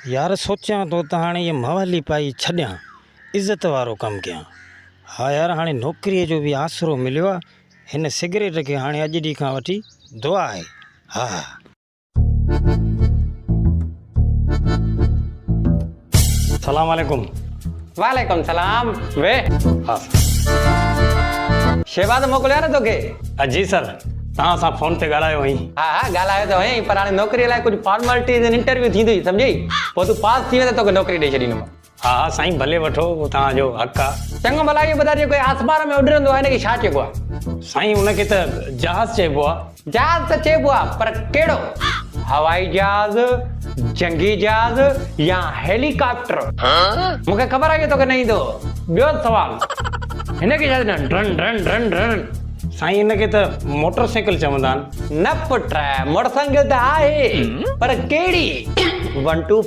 यार सोचा तो त हाणे ये मवाली पाई छॾियां इज़त वारो कमु कयां। हा यार हाणे नौकरीअ जो बि आसरो मिलियो आहे। हिन सिगरेट खे हाणे अॼु ॾींहं खां वठी दुआ आहे। हा सलाम वालेकुम। वालेकुम सलाम। वे हा शहबाज मोकिलियो न तोखे? जी सर, तव्हां सां फ़ोन ते ॻाल्हायो हुई। हा ॻाल्हायो त हुयईं, पर हाणे नौकरीअ लाइ कुझु फॉर्मेलिटीज़ इंटरव्यू थींदी सम्झी, पोइ तूं पास थी वेंदे तोखे नौकरी ॾेई छॾींदुमि। हा हा साईं भले वठो, उहो तव्हांजो हक़ आहे। चङो भला इहो ॿुधाए जेको आसमान में उॾंदो आहे हिनखे छा चइबो आहे? साईं उनखे त जहाज़ चइबो आहे। जहाज़ त चइबो आहे, पर कहिड़ो? हवाई जहाज़, जंगी जहाज़ या हेलीकॉप्टर? मूंखे ख़बर आहे कि तोखे न ईंदो। ॿियो सवाल, हिनखे छा चवंदा आहिनि? Drawn drawn drawn drawn. साईं इनखे त मोटरसाइकिल चवंदा आहिनि। न पुट, मोटरसाइकिल त आहे, पर कहिड़ी? 1 2